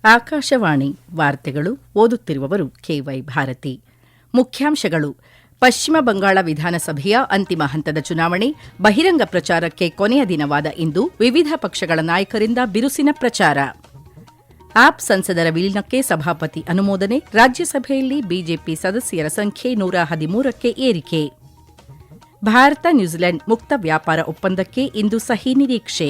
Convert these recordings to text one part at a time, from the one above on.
ಆಕಾಶವಾಣಿ ವಾರ್ತೆಗಳು ಓದುತ್ತಿರುವವರು ಕೆವೈ ಭಾರತಿ. ಮುಖ್ಯಾಂಶಗಳು: ಪಶ್ಚಿಮ ಬಂಗಾಳ ವಿಧಾನಸಭೆಯ ಅಂತಿಮ ಹಂತದ ಚುನಾವಣೆ, ಬಹಿರಂಗ ಪ್ರಚಾರಕ್ಕೆ ಕೊನೆಯ ದಿನವಾದ ಇಂದು ವಿವಿಧ ಪಕ್ಷಗಳ ನಾಯಕರಿಂದ ಬಿರುಸಿನ ಪ್ರಚಾರ. ಆಪ್ ಸಂಸದರ ವಿಲೀನಕ್ಕೆ ಸಭಾಪತಿ ಅನುಮೋದನೆ, ರಾಜ್ಯಸಭೆಯಲ್ಲಿ ಬಿಜೆಪಿ ಸದಸ್ಯರ ಸಂಖ್ಯೆ 113ಕ್ಕೆ ಏರಿಕೆ. ಭಾರತ ನ್ಯೂಜಿಲೆಂಡ್ ಮುಕ್ತ ವ್ಯಾಪಾರ ಒಪ್ಪಂದಕ್ಕೆ ಇಂದು ಸಹಿ ನಿರೀಕ್ಷೆ.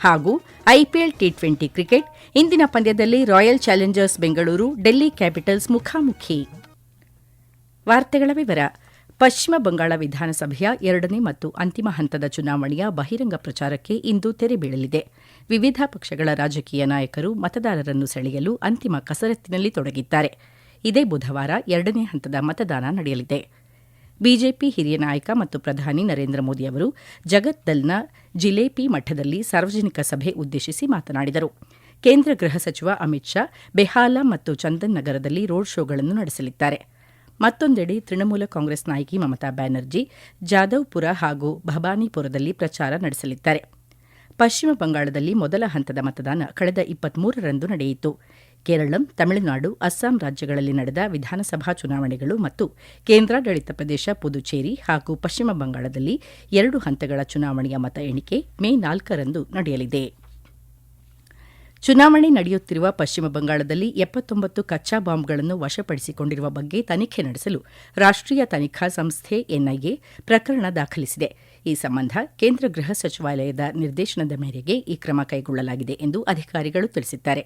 ಹಾಗೂ ಐಪಿಎಲ್ ಟಿ20 ಕ್ರಿಕೆಟ್ ಇಂದಿನ ಪಂದ್ಯದಲ್ಲಿ royal Challengers Bengaluru Delhi capitals ಮುಖಾಮುಖಿ. ವಾರ್ತೆಗಳ ವಿವರ. ಪಶ್ಚಿಮ ಬಂಗಾಳ ವಿಧಾನಸಭೆಯ 2ನೇ ಮತ್ತು ಅಂತಿಮ ಹಂತದ ಚುನಾವಣೆಯ ಬಹಿರಂಗ ಪ್ರಚಾರಕ್ಕೆ ಇಂದು ತೆರೆ ಬೀಳಲಿದೆ. ವಿವಿಧ ಪಕ್ಷಗಳ ರಾಜಕೀಯ ನಾಯಕರು ಮತದಾರರನ್ನು ಸೆಳೆಯಲು ಅಂತಿಮ ಕಸರತ್ತಿನಲ್ಲಿ ತೊಡಗಿದ್ದಾರೆ. ಇದೇ ಬುಧವಾರ 2ನೇ ಹಂತದ ಮತದಾನ ನಡೆಯಲಿದೆ. ಬಿಜೆಪಿ ಹಿರಿಯ ನಾಯಕ ಮತ್ತು ಪ್ರಧಾನಿ ನರೇಂದ್ರ ಮೋದಿ ಅವರು ಜಗತ್ತಲ್ನ ಜಿಲೇಬಿ ಮಠದಲ್ಲಿ ಸಾರ್ವಜನಿಕ ಸಭೆ ಉದ್ದೇಶಿಸಿ ಮಾತನಾಡಿದರು. ಕೇಂದ್ರ ಗೃಹ ಸಚಿವ ಅಮಿತ್ ಶಾ ಬೆಹಾಲಾ ಮತ್ತು ಚಂದನ್ ನಗರದಲ್ಲಿ ರೋಡ್ ಶೋಗಳನ್ನು ನಡೆಸಲಿದ್ದಾರೆ. ಮತ್ತೊಂದೆಡೆ ತೃಣಮೂಲ ಕಾಂಗ್ರೆಸ್ ನಾಯಕಿ ಮಮತಾ ಬ್ಯಾನರ್ಜಿ ಜಾದವ್ಪುರ ಹಾಗೂ ಭವಾನಿಪುರದಲ್ಲಿ ಪ್ರಚಾರ ನಡೆಸಲಿದ್ದಾರೆ. ಪಶ್ಚಿಮ ಬಂಗಾಳದಲ್ಲಿ ಮೊದಲ ಹಂತದ ಮತದಾನ ಕಳೆದ 23ರಂದು ನಡೆಯಿತು. ಕೇರಳಂ, ತಮಿಳುನಾಡು, ಅಸ್ಸಾಂ ರಾಜ್ಯಗಳಲ್ಲಿ ನಡೆದ ವಿಧಾನಸಭಾ ಚುನಾವಣೆಗಳು ಮತ್ತು ಕೇಂದ್ರಾಡಳಿತ ಪ್ರದೇಶ ಪುದುಚೇರಿ ಹಾಗೂ ಪಶ್ಚಿಮ ಬಂಗಾಳದಲ್ಲಿ 2 ಹಂತಗಳ ಚುನಾವಣೆಯ ಮತ ಎಣಿಕೆ ಮೇ 4ರಂದು ನಡೆಯಲಿದೆ. ಚುನಾವಣೆ ನಡೆಯುತ್ತಿರುವ ಪಶ್ಚಿಮ ಬಂಗಾಳದಲ್ಲಿ 79 ಕಚ್ಚಾ ಬಾಂಬ್ಗಳನ್ನು ವಶಪಡಿಸಿಕೊಂಡಿರುವ ಬಗ್ಗೆ ತನಿಖೆ ನಡೆಸಲು ರಾಷ್ಟೀಯ ತನಿಖಾ ಸಂಸ್ಥೆ ಎನ್ಐಎ ಪ್ರಕರಣ ದಾಖಲಿಸಿದೆ. ಈ ಸಂಬಂಧ ಕೇಂದ್ರ ಗೃಹ ಸಚಿವಾಲಯದ ನಿರ್ದೇಶನದ ಮೇರೆಗೆ ಈ ಕ್ರಮ ಕೈಗೊಳ್ಳಲಾಗಿದೆ ಎಂದು ಅಧಿಕಾರಿಗಳು ತಿಳಿಸಿದ್ದಾರೆ.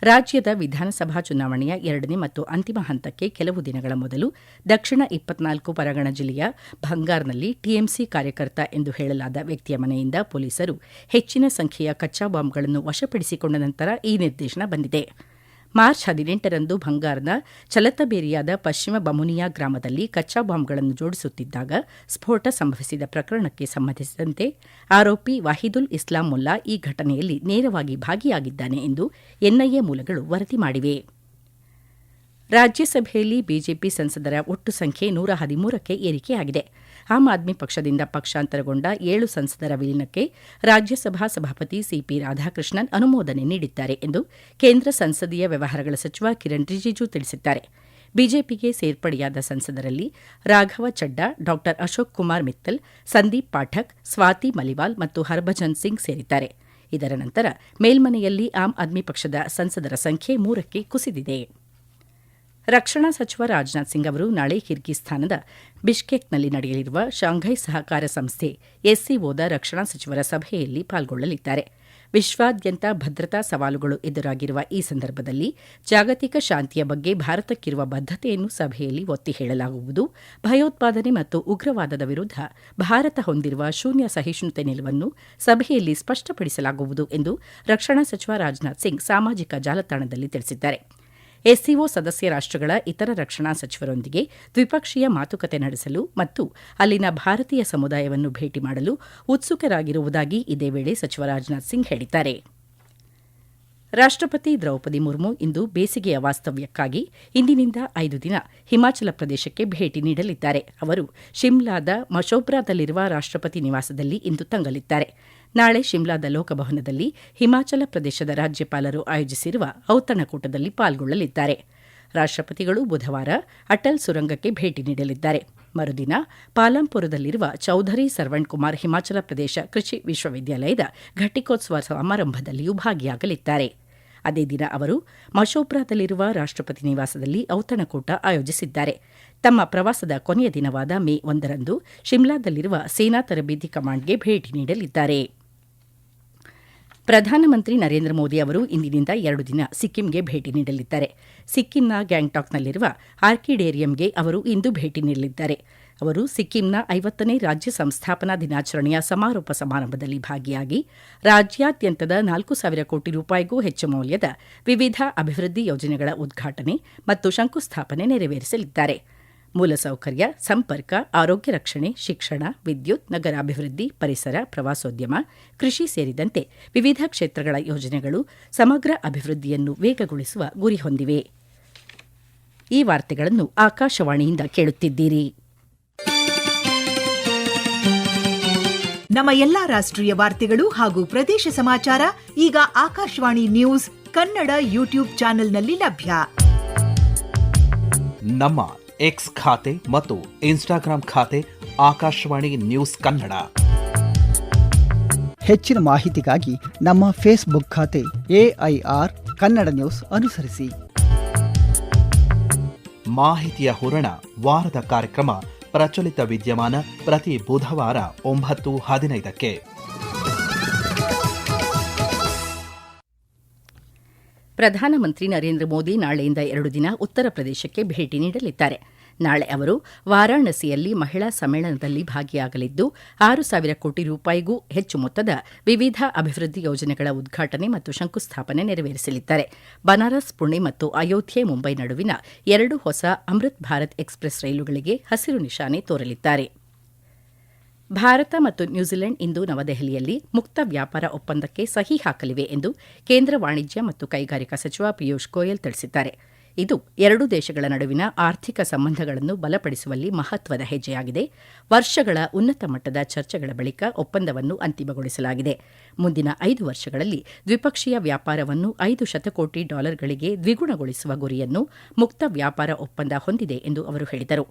ರಾಜ್ಯದ ವಿಧಾನಸಭಾ ಚುನಾವಣೆಯ 2ನೇ ಮತ್ತು ಅಂತಿಮ ಹಂತಕ್ಕೆ ಕೆಲವು ದಿನಗಳ ಮೊದಲು ದಕ್ಷಿಣ 24 ಪರಗಣ ಜಿಲ್ಲೆಯ ಭಂಗಾರ್ನಲ್ಲಿ ಟಿಎಂಸಿ ಕಾರ್ಯಕರ್ತ ಎಂದು ಹೇಳಲಾದ ವ್ಯಕ್ತಿಯ ಮನೆಯಿಂದ ಪೊಲೀಸರು ಹೆಚ್ಚಿನ ಸಂಖ್ಯೆಯ ಕಚ್ಚಾ ಬಾಂಬ್ಗಳನ್ನು ವಶಪಡಿಸಿಕೊಂಡ ನಂತರ ಈ ನಿರ್ದೇಶನ ಬಂದಿದೆ. ಮಾರ್ಚ್ 18ರಂದು ಭಂಗಾರ್ನ ಚಲತಬೇರಿಯಾದ ಪಶ್ಚಿಮ ಬಮುನಿಯಾ ಗ್ರಾಮದಲ್ಲಿ ಕಚ್ಚಾ ಬಾಂಬ್ಗಳನ್ನು ಜೋಡಿಸುತ್ತಿದ್ದಾಗ ಸ್ಫೋಟ ಸಂಭವಿಸಿದ ಪ್ರಕರಣಕ್ಕೆ ಸಂಬಂಧಿಸಿದಂತೆ ಆರೋಪಿ ವಾಹಿದುಲ್ ಇಸ್ಲಾಂ ಮುಲ್ಲಾ ಈ ಘಟನೆಯಲ್ಲಿ ನೇರವಾಗಿ ಭಾಗಿಯಾಗಿದ್ದಾನೆ ಎಂದು ಎನ್ಐಎ ಮೂಲಗಳು ವರದಿ ಮಾಡಿವೆ. ರಾಜ್ಯಸಭೆಯಲ್ಲಿ ಬಿಜೆಪಿ ಸಂಸದರ ಒಟ್ಟು ಸಂಖ್ಯೆ 113ಕ್ಕೆ ಏರಿಕೆಯಾಗಿದೆ. ಆಮ್ ಆದ್ಮಿ ಪಕ್ಷದಿಂದ ಪಕ್ಷಾಂತರಗೊಂಡ 7 ಸಂಸದರ ವಿಲೀನಕ್ಕೆ ರಾಜ್ಯಸಭಾ ಸಭಾಪತಿ ಸಿಪಿ ರಾಧಾಕೃಷ್ಣನ್ ಅನುಮೋದನೆ ನೀಡಿದ್ದಾರೆ ಎಂದು ಕೇಂದ್ರ ಸಂಸದೀಯ ವ್ಯವಹಾರಗಳ ಸಚಿವ ಕಿರಣ್ ರಿಜಿಜು ತಿಳಿಸಿದ್ದಾರೆ. ಬಿಜೆಪಿಗೆ ಸೇರ್ಪಡೆಯಾದ ಸಂಸದರಲ್ಲಿ ರಾಘವ ಚಡ್ಡಾ, ಡಾ ಅಶೋಕ್ ಕುಮಾರ್ ಮಿತ್ತಲ್, ಸಂದೀಪ್ ಪಾಠಕ್, ಸ್ವಾತಿ ಮಲಿವಾಲ್ ಮತ್ತು ಹರ್ಭಜನ್ ಸಿಂಗ್ ಸೇರಿದ್ದಾರೆ. ಇದರ ನಂತರ ಮೇಲ್ಮನೆಯಲ್ಲಿ ಆಮ್ ಆದ್ಮಿ ಪಕ್ಷದ ಸಂಸದರ ಸಂಖ್ಯೆ 3ಕ್ಕೆ ಕುಸಿದಿದೆ. ರಕ್ಷಣಾ ಸಚಿವ ರಾಜನಾಥ್ ಸಿಂಗ್ ಅವರು ನಾಳೆ ಕಿರ್ಗಿಸ್ತಾನದ ಬಿಷ್ಕೆಕ್ನಲ್ಲಿ ನಡೆಯಲಿರುವ ಶಾಂಘೈ ಸಹಕಾರ ಸಂಸ್ಥೆ ಎಸ್ಸಿಒದ ರಕ್ಷಣಾ ಸಚಿವರ ಸಭೆಯಲ್ಲಿ ಪಾಲ್ಗೊಳ್ಳಲಿದ್ದಾರೆ. ವಿಶ್ವಾದ್ಯಂತ ಭದ್ರತಾ ಸವಾಲುಗಳು ಎದುರಾಗಿರುವ ಈ ಸಂದರ್ಭದಲ್ಲಿ ಜಾಗತಿಕ ಶಾಂತಿಯ ಬಗ್ಗೆ ಭಾರತಕ್ಕಿರುವ ಬದ್ಧತೆಯನ್ನು ಸಭೆಯಲ್ಲಿ ಒತ್ತಿ ಹೇಳಲಾಗುವುದು, ಭಯೋತ್ಪಾದನೆ ಮತ್ತು ಉಗ್ರವಾದದ ವಿರುದ್ಧ ಭಾರತ ಹೊಂದಿರುವ ಶೂನ್ಯ ಸಹಿಷ್ಣುತೆ ನಿಲುವನ್ನು ಸಭೆಯಲ್ಲಿ ಸ್ಪಷ್ಟಪಡಿಸಲಾಗುವುದು ಎಂದು ರಕ್ಷಣಾ ಸಚಿವ ರಾಜನಾಥ್ ಸಿಂಗ್ ಸಾಮಾಜಿಕ ಜಾಲತಾಣದಲ್ಲಿ ತಿಳಿಸಿದ್ದಾರೆ. ಎಸ್ಸಿಒ ಸದಸ್ಯ ರಾಷ್ಟಗಳ ಇತರ ರಕ್ಷಣಾ ಸಚಿವರೊಂದಿಗೆ ದ್ವಿಪಕ್ಷೀಯ ಮಾತುಕತೆ ನಡೆಸಲು ಮತ್ತು ಅಲ್ಲಿನ ಭಾರತೀಯ ಸಮುದಾಯವನ್ನು ಭೇಟಿ ಮಾಡಲು ಉತ್ಸುಕರಾಗಿರುವುದಾಗಿ ಇದೇ ವೇಳೆ ಸಚಿವ ರಾಜನಾಥ್ ಸಿಂಗ್ ಹೇಳಿದ್ದಾರೆ. ರಾಷ್ಟಪತಿ ದ್ರೌಪದಿ ಮುರ್ಮು ಇಂದು ಬೇಸಿಗೆಯ ವಾಸ್ತವ್ಯಕ್ಕಾಗಿ ಇಂದಿನಿಂದ 5 ದಿನ ಹಿಮಾಚಲ ಪ್ರದೇಶಕ್ಕೆ ಭೇಟಿ ನೀಡಲಿದ್ದಾರೆ. ಅವರು ಶಿಮ್ಲಾದ ಮಶೋಬ್ರಾದಲ್ಲಿರುವ ರಾಷ್ಟಪತಿ ನಿವಾಸದಲ್ಲಿ ಇಂದು ತಂಗಲಿದ್ದಾರೆ. ನಾಳೆ ಶಿಮ್ಲಾದ ಲೋಕಭವನದಲ್ಲಿ ಹಿಮಾಚಲ ಪ್ರದೇಶದ ರಾಜ್ಯಪಾಲರು ಆಯೋಜಿಸಿರುವ ಔತಣಕೂಟದಲ್ಲಿ ಪಾಲ್ಗೊಳ್ಳಲಿದ್ದಾರೆ. ರಾಷ್ಟಪತಿಗಳು ಬುಧವಾರ ಅಟಲ್ ಸುರಂಗಕ್ಕೆ ಭೇಟಿ ನೀಡಲಿದ್ದಾರೆ. ಮರುದಿನ ಪಾಲಂಪುರದಲ್ಲಿರುವ ಚೌಧರಿ ಸರ್ವಣ್ ಕುಮಾರ್ ಹಿಮಾಚಲ ಪ್ರದೇಶ ಕೃಷಿ ವಿಶ್ವವಿದ್ಯಾಲಯದ ಘಟಿಕೋತ್ಸವ ಸಮಾರಂಭದಲ್ಲಿಯೂ ಭಾಗಿಯಾಗಲಿದ್ದಾರೆ. ಅದೇ ದಿನ ಅವರು ಮಶೋಬ್ರಾದಲ್ಲಿರುವ ರಾಷ್ಟಪತಿ ನಿವಾಸದಲ್ಲಿ ಔತಣಕೂಟ ಆಯೋಜಿಸಿದ್ದಾರೆ. ತಮ್ಮ ಪ್ರವಾಸದ ಕೊನೆಯ ದಿನವಾದ ಮೇ 1ರಂದು ಶಿಮ್ಲಾದಲ್ಲಿರುವ ಸೇನಾ ತರಬೇತಿ ಕಮಾಂಡ್ಗೆ ಭೇಟಿ ನೀಡಲಿದ್ದಾರೆ. ಪ್ರಧಾನಮಂತ್ರಿ ನರೇಂದ್ರ ಮೋದಿ ಅವರು ಇಂದಿನಿಂದ 2 ದಿನ ಸಿಕ್ಕಿಂಗೆ ಭೇಟಿ ನೀಡಲಿದ್ದಾರೆ. ಸಿಕ್ಕಿಂನ ಗ್ಯಾಂಗ್ಟಾಕ್ನಲ್ಲಿರುವ ಆರ್ಕಿಡೇರಿಯಂಗೆ ಅವರು ಇಂದು ಭೇಟಿ ನೀಡಲಿದ್ದಾರೆ. ಅವರು ಸಿಕ್ಕಿಂನ 50ನೇ ರಾಜ್ಯ ಸಂಸ್ಥಾಪನಾ ದಿನಾಚರಣೆಯ ಸಮಾರೋಪ ಸಮಾರಂಭದಲ್ಲಿ ಭಾಗಿಯಾಗಿ ರಾಜ್ಯಾದ್ಯಂತದ 4,000 ಕೋಟಿ ರೂಪಾಯಿಗೂ ಹೆಚ್ಚು ಮೌಲ್ಯದ ವಿವಿಧ ಅಭಿವೃದ್ಧಿ ಯೋಜನೆಗಳ ಉದ್ಘಾಟನೆ ಮತ್ತು ಶಂಕುಸ್ಥಾಪನೆ ನೆರವೇರಿಸಲಿದ್ದಾರೆ. ಮೂಲಸೌಕರ್ಯ, ಸಂಪರ್ಕ, ಆರೋಗ್ಯ ರಕ್ಷಣೆ, ಶಿಕ್ಷಣ, ವಿದ್ಯುತ್, ನಗರಾಭಿವೃದ್ಧಿ, ಪರಿಸರ, ಪ್ರವಾಸೋದ್ಯಮ, ಕೃಷಿ ಸೇರಿದಂತೆ ವಿವಿಧ ಕ್ಷೇತ್ರಗಳ ಯೋಜನೆಗಳು ಸಮಗ್ರ ಅಭಿವೃದ್ಧಿಯನ್ನು ವೇಗಗೊಳಿಸುವ ಗುರಿ ಹೊಂದಿವೆ. ಈ ವಾರ್ತೆಗಳನ್ನು ಆಕಾಶವಾಣಿಯಿಂದ ಕೇಳುತ್ತಿದ್ದೀರಿ. ನಮ್ಮ ಎಲ್ಲಾ ರಾಷ್ಟ್ರೀಯ ವಾರ್ತೆಗಳು ಹಾಗೂ ಪ್ರದೇಶ ಸಮಾಚಾರ ಈಗ ಆಕಾಶವಾಣಿ ನ್ಯೂಸ್ ಕನ್ನಡ ಯೂಟ್ಯೂಬ್ ಚಾನೆಲ್ನಲ್ಲಿ ಲಭ್ಯ. ನಮ್ಮ ಎಕ್ಸ್ ಖಾತೆ ಮತ್ತು ಇನ್ಸ್ಟಾಗ್ರಾಂ ಖಾತೆ ಆಕಾಶವಾಣಿ ನ್ಯೂಸ್ ಕನ್ನಡ. ಹೆಚ್ಚಿನ ಮಾಹಿತಿಗಾಗಿ ನಮ್ಮ ಫೇಸ್ಬುಕ್ ಖಾತೆ AIR ಕನ್ನಡ ನ್ಯೂಸ್ ಅನುಸರಿಸಿ. ಮಾಹಿತಿಯ ಹೂರಣ ವಾರದ ಕಾರ್ಯಕ್ರಮ ಪ್ರಚಲಿತ ವಿದ್ಯಮಾನ ಪ್ರತಿ ಬುಧವಾರ 9:15. ಪ್ರಧಾನಮಂತ್ರಿ ನರೇಂದ್ರ ಮೋದಿ ನಾಳೆಯಿಂದ 2 ದಿನ ಉತ್ತರ ಪ್ರದೇಶಕ್ಕೆ ಭೇಟಿ ನೀಡಲಿದ್ದಾರೆ. ನಾಳೆ ಅವರು ವಾರಾಣಸಿಯಲ್ಲಿ ಮಹಿಳಾ ಸಮ್ಮೇಳನದಲ್ಲಿ ಭಾಗಿಯಾಗಲಿದ್ದು 6,000 ಕೋಟಿ ರೂಪಾಯಿಗೂ ಹೆಚ್ಚು ಮೊತ್ತದ ವಿವಿಧ ಅಭಿವೃದ್ಧಿ ಯೋಜನೆಗಳ ಉದ್ಘಾಟನೆ ಮತ್ತು ಶಂಕುಸ್ಥಾಪನೆ ನೆರವೇರಿಸಲಿದ್ದಾರೆ. ಬನಾರಸ್, ಪುಣೆ ಮತ್ತು ಅಯೋಧ್ಯೆ, ಮುಂಬೈ ನಡುವಿನ 2 ಹೊಸ ಅಮೃತ್ ಭಾರತ್ ಎಕ್ಸ್ಪ್ರೆಸ್ ರೈಲುಗಳಿಗೆ ಹಸಿರು ನಿಶಾನೆ ತೋರಲಿದ್ದಾರೆ. ಭಾರತ ಮತ್ತು ನ್ಯೂಜಿಲೆಂಡ್ ಇಂದು ನವದೆಹಲಿಯಲ್ಲಿ ಮುಕ್ತ ವ್ಯಾಪಾರ ಒಪ್ಪಂದಕ್ಕೆ ಸಹಿ ಹಾಕಲಿವೆ ಎಂದು ಕೇಂದ್ರ ವಾಣಿಜ್ಯ ಮತ್ತು ಕೈಗಾರಿಕಾ ಸಚಿವ ಪಿಯೂಷ್ ಗೋಯಲ್ ತಿಳಿಸಿದ್ದಾರೆ. ಇದು 2 ದೇಶಗಳ ನಡುವಿನ ಆರ್ಥಿಕ ಸಂಬಂಧಗಳನ್ನು ಬಲಪಡಿಸುವಲ್ಲಿ ಮಹತ್ವದ ಹೆಜ್ಜೆಯಾಗಿದೆ. ವರ್ಷಗಳ ಉನ್ನತ ಮಟ್ಟದ ಚರ್ಚೆಗಳ ಬಳಿಕ ಒಪ್ಪಂದವನ್ನು ಅಂತಿಮಗೊಳಿಸಲಾಗಿದೆ. ಮುಂದಿನ 5 ವರ್ಷಗಳಲ್ಲಿ ದ್ವಿಪಕ್ಷೀಯ ವ್ಯಾಪಾರವನ್ನು $5 ಶತಕೋಟಿ ದ್ವಿಗುಣಗೊಳಿಸುವ ಗುರಿಯನ್ನು ಮುಕ್ತ ವ್ಯಾಪಾರ ಒಪ್ಪಂದ ಹೊಂದಿದೆ ಎಂದು ಅವರು ಹೇಳಿದರು.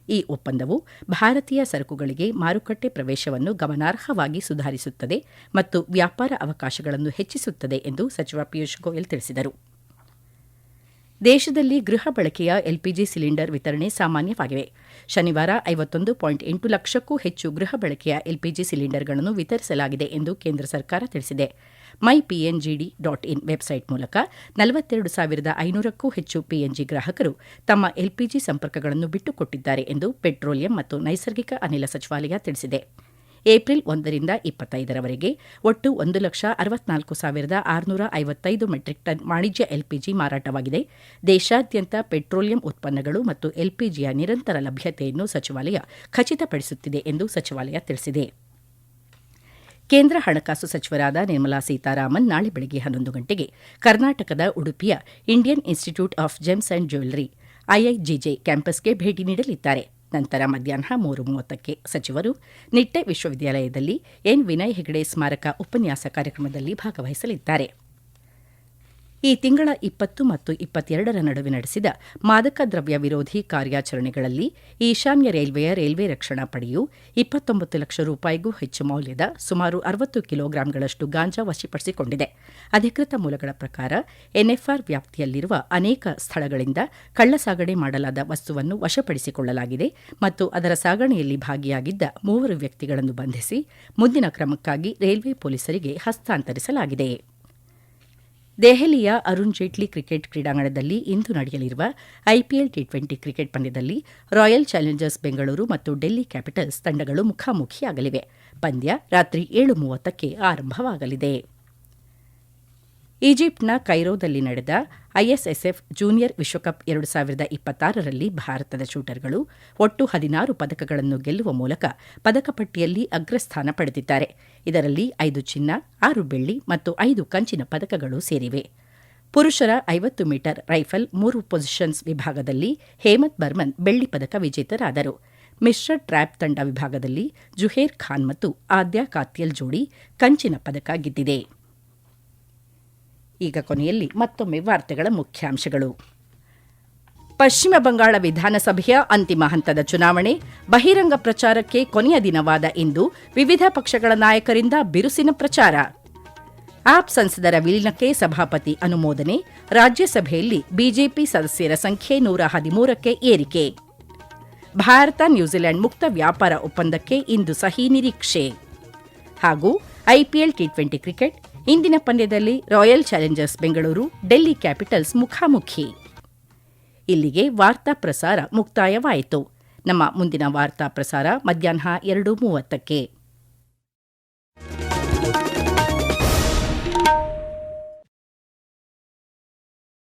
ಈ ಒಪ್ಪಂದವು ಭಾರತೀಯ ಸರಕುಗಳಿಗೆ ಮಾರುಕಟ್ಟೆ ಪ್ರವೇಶವನ್ನು ಗಮನಾರ್ಹವಾಗಿ ಸುಧಾರಿಸುತ್ತದೆ ಮತ್ತು ವ್ಯಾಪಾರ ಅವಕಾಶಗಳನ್ನು ಹೆಚ್ಚಿಸುತ್ತದೆ ಎಂದು ಸಚಿವ ಪಿಯೂಷ್ ಗೋಯಲ್ ತಿಳಿಸಿದರು. ದೇಶದಲ್ಲಿ ಗೃಹ ಬಳಕೆಯ ಎಲ್ಪಿಜಿ ಸಿಲಿಂಡರ್ ವಿತರಣೆ ಸಾಮಾನ್ಯವಾಗಿವೆ. ಶನಿವಾರ 51.8 ಲಕ್ಷಕ್ಕೂ ಹೆಚ್ಚು ಗೃಹ ಬಳಕೆಯ ಎಲ್ಪಿಜಿ ಸಿಲಿಂಡರ್ಗಳನ್ನು ವಿತರಿಸಲಾಗಿದೆ ಎಂದು ಕೇಂದ್ರ ಸರ್ಕಾರ ತಿಳಿಸಿದೆ. mypngd.in ವೆಬ್ಸೈಟ್ ಮೂಲಕ 42,500ಕ್ಕೂ ಹೆಚ್ಚು ಪಿಎನ್ಜಿ ಗ್ರಾಹಕರು ತಮ್ಮ ಎಲ್ಪಿಜಿ ಸಂಪರ್ಕಗಳನ್ನು ಬಿಟ್ಟುಕೊಟ್ಟಿದ್ದಾರೆ ಎಂದು ಪೆಟ್ರೋಲಿಯಂ ಮತ್ತು ನೈಸರ್ಗಿಕ ಅನಿಲ ಸಚಿವಾಲಯ ತಿಳಿಸಿದೆ. ಏಪ್ರಿಲ್ 1ರಿಂದ 25ರವರೆಗೆ ಒಟ್ಟು 1,64,655 ಮೆಟ್ರಿಕ್ ಟನ್ ವಾಣಿಜ್ಯ ಎಲ್ಪಿಜಿ ಮಾರಾಟವಾಗಿದೆ. ದೇಶಾದ್ಯಂತ ಪೆಟ್ರೋಲಿಯಂ ಉತ್ಪನ್ನಗಳು ಮತ್ತು ಎಲ್ಪಿಜಿಯ ನಿರಂತರ ಲಭ್ಯತೆಯನ್ನು ಸಚಿವಾಲಯ ಖಚಿತಪಡಿಸುತ್ತಿದೆ ಎಂದು ಸಚಿವಾಲಯ ತಿಳಿಸಿದೆ. ಕೇಂದ್ರ ಹಣಕಾಸು ಸಚಿವರಾದ ನಿರ್ಮಲಾ ಸೀತಾರಾಮನ್ ನಾಳೆ ಬೆಳಗ್ಗೆ 11 ಗಂಟೆಗೆ ಕರ್ನಾಟಕದ ಉಡುಪಿಯ Indian institute of gems and jewellery IIJJ ಕ್ಯಾಂಪಸ್ಗೆ ಭೇಟಿ ನೀಡಲಿದ್ದಾರೆ. ನಂತರ ಮಧ್ಯಾಹ್ನ 3:30ಕ್ಕೆ ಸಚಿವರು ನಿಟ್ಟೆ ವಿಶ್ವವಿದ್ಯಾಲಯದಲ್ಲಿ ಎನ್ ವಿನಯ್ ಹೆಗಡೆ ಸ್ಮಾರಕ ಉಪನ್ಯಾಸ ಕಾರ್ಯಕ್ರಮದಲ್ಲಿ ಭಾಗವಹಿಸಲಿದ್ದಾರೆ. ಈ ತಿಂಗಳ 20 ಮತ್ತು 22ರ ನಡುವೆ ನಡೆಸಿದ ಮಾದಕ ದ್ರವ್ಯ ವಿರೋಧಿ ಕಾರ್ಯಾಚರಣೆಗಳಲ್ಲಿ ಈಶಾನ್ಯ ರೈಲ್ವೆಯ ರೈಲ್ವೆ ರಕ್ಷಣಾ ಪಡೆಯು 29 ಲಕ್ಷ ರೂಪಾಯಿಗೂ ಹೆಚ್ಚು ಮೌಲ್ಯದ ಸುಮಾರು 60 ಕಿಲೋಗ್ರಾಂಗಳಷ್ಟು ಗಾಂಜಾ ವಶಪಡಿಸಿಕೊಂಡಿದೆ. ಅಧಿಕೃತ ಮೂಲಗಳ ಪ್ರಕಾರ ಎನ್ಎಫ್ಆರ್ ವ್ಯಾಪ್ತಿಯಲ್ಲಿರುವ ಅನೇಕ ಸ್ಥಳಗಳಿಂದ ಕಳ್ಳಸಾಗಣೆ ಮಾಡಲಾದ ವಸ್ತುವನ್ನು ವಶಪಡಿಸಿಕೊಳ್ಳಲಾಗಿದೆ ಮತ್ತು ಅದರ ಸಾಗಣೆಯಲ್ಲಿ ಭಾಗಿಯಾಗಿದ್ದ 3 ವ್ಯಕ್ತಿಗಳನ್ನು ಬಂಧಿಸಿ ಮುಂದಿನ ಕ್ರಮಕ್ಕಾಗಿ ರೈಲ್ವೆ ಪೊಲೀಸರಿಗೆ ಹಸ್ತಾಂತರಿಸಲಾಗಿದೆ. ದೆಹಲಿಯ ಅರುಣ್ ಜೇಟ್ಲಿ ಕ್ರಿಕೆಟ್ ಕ್ರೀಡಾಂಗಣದಲ್ಲಿ ಇಂದು ನಡೆಯಲಿರುವ ಐಪಿಎಲ್ ಟಿ20 ಕ್ರಿಕೆಟ್ ಪಂದ್ಯದಲ್ಲಿ ರಾಯಲ್ ಚಾಲೆಂಜರ್ಸ್ ಬೆಂಗಳೂರು ಮತ್ತು ಡೆಲ್ಲಿ ಕ್ಯಾಪಿಟಲ್ಸ್ ತಂಡಗಳು ಮುಖಾಮುಖಿಯಾಗಲಿವೆ. ಪಂದ್ಯ ರಾತ್ರಿ 7:30ಕ್ಕೆ ಆರಂಭವಾಗಲಿದೆ. ಈಜಿಪ್ಟ್ನ ಕೈರೋದಲ್ಲಿ ನಡೆದ ಐಎಸ್ಎಸ್ಎಫ್ ಜೂನಿಯರ್ ವಿಶ್ವಕಪ್ 2026ರಲ್ಲಿ ಭಾರತದ ಶೂಟರ್ಗಳು ಒಟ್ಟು 16 ಪದಕಗಳನ್ನು ಗೆಲ್ಲುವ ಮೂಲಕ ಪದಕ ಪಟ್ಟಿಯಲ್ಲಿ ಅಗ್ರಸ್ಥಾನ ಪಡೆದಿದ್ದಾರೆ. ಇದರಲ್ಲಿ 5 ಚಿನ್ನ, 6 ಬೆಳ್ಳಿ ಮತ್ತು 5 ಕಂಚಿನ ಪದಕಗಳು ಸೇರಿವೆ. ಪುರುಷರ 50 ಮೀಟರ್ ರೈಫಲ್ 3 ಪೊಸಿಷನ್ಸ್ ವಿಭಾಗದಲ್ಲಿ ಹೇಮಂತ್ ಬರ್ಮನ್ ಬೆಳ್ಳಿ ಪದಕ ವಿಜೇತರಾದರು. ಮಿಶ್ರ ಟ್ರ್ಯಾಪ್ ತಂಡ ವಿಭಾಗದಲ್ಲಿ ಜುಹೇರ್ ಖಾನ್ ಮತ್ತು ಆದ್ಯಾ ಕಾತ್ಯಲ್ ಜೋಡಿ ಕಂಚಿನ ಪದಕ ಗೆದ್ದಿದೆ. ಈಗ ಕೊನೆಯಲ್ಲಿ ಮತ್ತೊಮ್ಮೆ ವಾರ್ತೆಗಳ ಮುಖ್ಯಾಂಶಗಳು. ಪಶ್ಚಿಮ ಬಂಗಾಳ ವಿಧಾನಸಭೆಯ ಅಂತಿಮ ಹಂತದ ಚುನಾವಣೆ ಬಹಿರಂಗ ಪ್ರಚಾರಕ್ಕೆ ಕೊನೆಯ ದಿನವಾದ ಇಂದು ವಿವಿಧ ಪಕ್ಷಗಳ ನಾಯಕರಿಂದ ಬಿರುಸಿನ ಪ್ರಚಾರ. ಆಪ್ ಸಂಸದರ ವಿಲೀನಕ್ಕೆ ಸಭಾಪತಿ ಅನುಮೋದನೆ, ರಾಜ್ಯಸಭೆಯಲ್ಲಿ ಬಿಜೆಪಿ ಸದಸ್ಯರ ಸಂಖ್ಯೆ 113ಕ್ಕೆ ಏರಿಕೆ. ಭಾರತ ನ್ಯೂಜಿಲೆಂಡ್ ಮುಕ್ತ ವ್ಯಾಪಾರ ಒಪ್ಪಂದಕ್ಕೆ ಇಂದು ಸಹಿ ನಿರೀಕ್ಷೆ. ಹಾಗೂ ಐಪಿಎಲ್ ಟಿ20 ಕ್ರಿಕೆಟ್ ಇಂದಿನ ಪಂದ್ಯದಲ್ಲಿ royal Challengers Bengaluru Delhi capitals ಮುಖಾಮುಖಿ. ಇಲ್ಲಿಗೆ ವಾರ್ತಾ ಪ್ರಸಾರ ಮುಕ್ತಾಯವಾಯಿತು. ನಮ್ಮ ಮುಂದಿನ ವಾರ್ತಾ ಪ್ರಸಾರ ಮಧ್ಯಾಹ್ನ 2:30ಕ್ಕೆ.